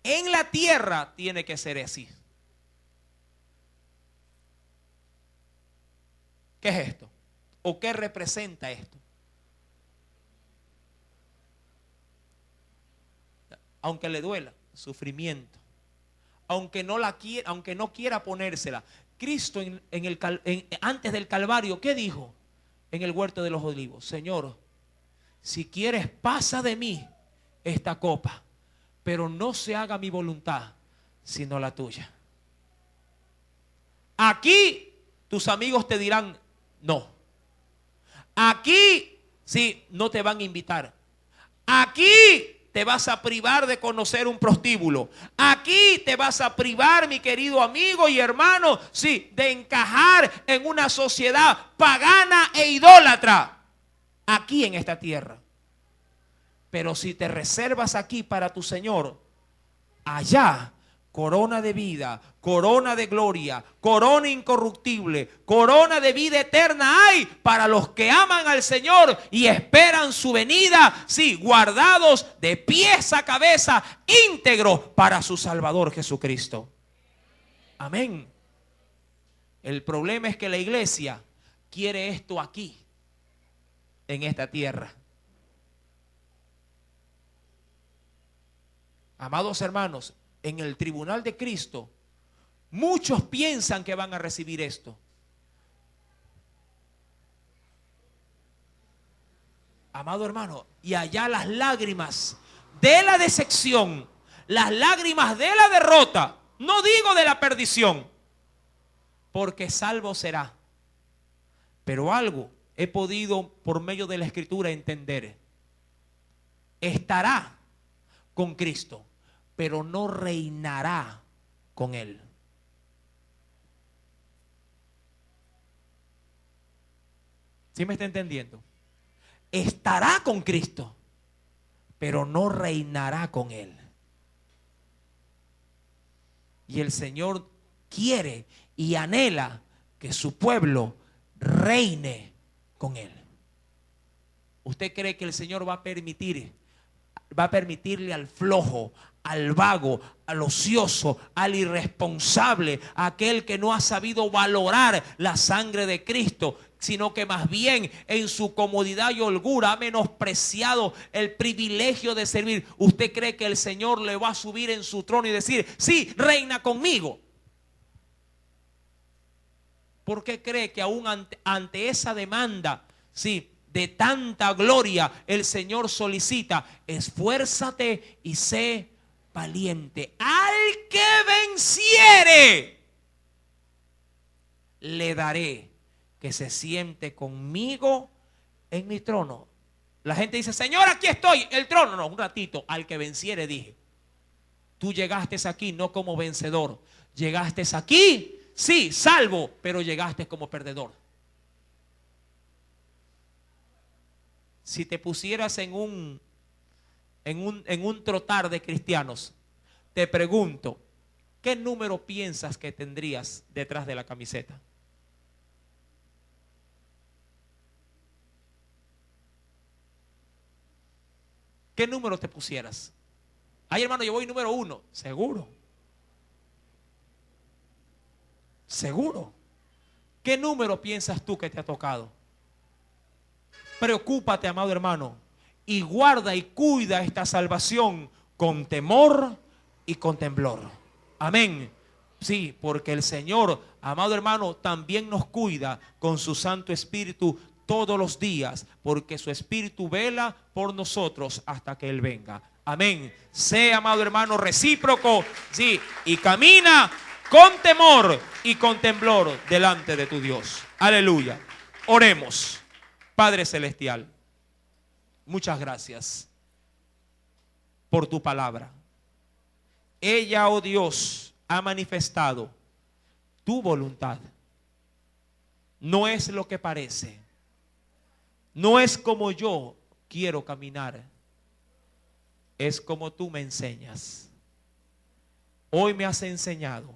Speaker 2: en la tierra tiene que ser así. ¿Qué es esto? ¿O qué representa esto? Aunque le duela, sufrimiento. Aunque no quiera ponérsela. Cristo antes del Calvario, ¿qué dijo? En el huerto de los olivos: Señor, si quieres, pasa de mí esta copa, pero no se haga mi voluntad, sino la tuya. Aquí tus amigos te dirán no. Aquí sí, no te van a invitar. Aquí te vas a privar de conocer un prostíbulo. Aquí te vas a privar, mi querido amigo y hermano, sí, de encajar en una sociedad pagana e idólatra. Aquí en esta tierra. Pero si te reservas aquí para tu Señor, allá, corona de vida, corona de gloria, corona incorruptible, corona de vida eterna hay para los que aman al Señor y esperan su venida, sí, guardados de pies a cabeza, íntegros para su Salvador Jesucristo. Amén. El problema es que la iglesia quiere esto aquí, en esta tierra. Amados hermanos, en el tribunal de Cristo, muchos piensan que van a recibir esto. Amado hermano, y allá las lágrimas de la decepción, las lágrimas de la derrota, no digo de la perdición, porque salvo será. Pero algo he podido por medio de la Escritura entender: estará con Cristo, pero no reinará con Él. ¿Sí me está entendiendo? Estará con Cristo, pero no reinará con Él. Y el Señor quiere y anhela que su pueblo reine con Él. ¿Usted cree que el Señor va a permitirle al flojo, al vago, al ocioso, al irresponsable, a aquel que no ha sabido valorar la sangre de Cristo, sino que más bien en su comodidad y holgura ha menospreciado el privilegio de servir? ¿Usted cree que el Señor le va a subir en su trono y decir: sí, reina conmigo? ¿Por qué cree que aún ante esa demanda, sí, de tanta gloria, el Señor solicita: esfuérzate y sé valiente? Al que venciere, le daré que se siente conmigo en mi trono. La gente dice: Señor, aquí estoy, el trono. No, un ratito. Al que venciere, dije. Tú llegaste aquí no como vencedor. Llegaste aquí, sí, salvo, pero llegaste como perdedor. Si te pusieras en un trotar de cristianos, te pregunto: ¿qué número piensas que tendrías detrás de la camiseta? ¿Qué número te pusieras? Ay, hermano, yo voy número 1. ¿Seguro? ¿Seguro? ¿Qué número piensas tú que te ha tocado? Preocúpate, amado hermano, y guarda y cuida esta salvación con temor y con temblor. Amén. Sí, porque el Señor, amado hermano, también nos cuida con su Santo Espíritu todos los días, porque su Espíritu vela por nosotros hasta que Él venga. Amén. Sea, amado hermano, recíproco, sí, y camina con temor y con temblor delante de tu Dios. Aleluya. Oremos. Padre Celestial, muchas gracias por tu palabra. Ella, oh Dios, ha manifestado tu voluntad. No es lo que parece. No es como yo quiero caminar. Es como tú me enseñas. Hoy me has enseñado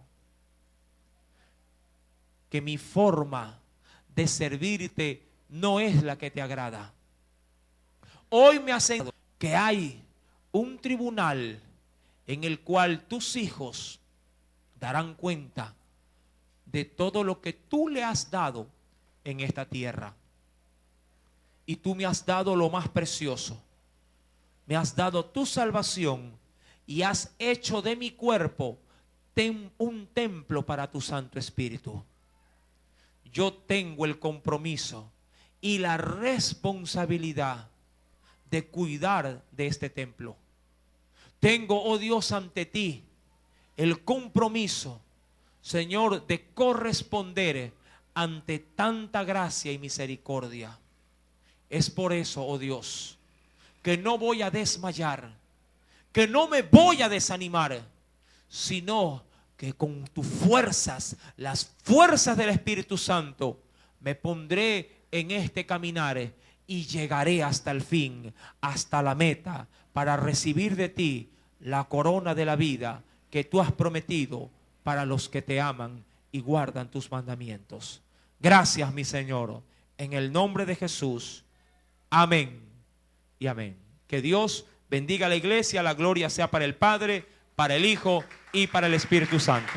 Speaker 2: que mi forma de servirte no es la que te agrada. Hoy me has enseñado que hay un tribunal en el cual tus hijos darán cuenta de todo lo que tú le has dado en esta tierra. Y tú me has dado lo más precioso. Me has dado tu salvación y has hecho de mi cuerpo un templo para tu Santo Espíritu. Yo tengo el compromiso y la responsabilidad de cuidar de este templo. Tengo, oh Dios, ante ti el compromiso, Señor, de corresponder ante tanta gracia y misericordia. Es por eso, oh Dios, que no voy a desmayar, que no me voy a desanimar, sino que con tus fuerzas, las fuerzas del Espíritu Santo, me pondré en este caminar y llegaré hasta el fin, hasta la meta, para recibir de ti la corona de la vida que tú has prometido para los que te aman y guardan tus mandamientos. Gracias, mi Señor, en el nombre de Jesús. Amén y amén. Que Dios bendiga a la iglesia. La gloria sea para el Padre, para el Hijo y para el Espíritu Santo.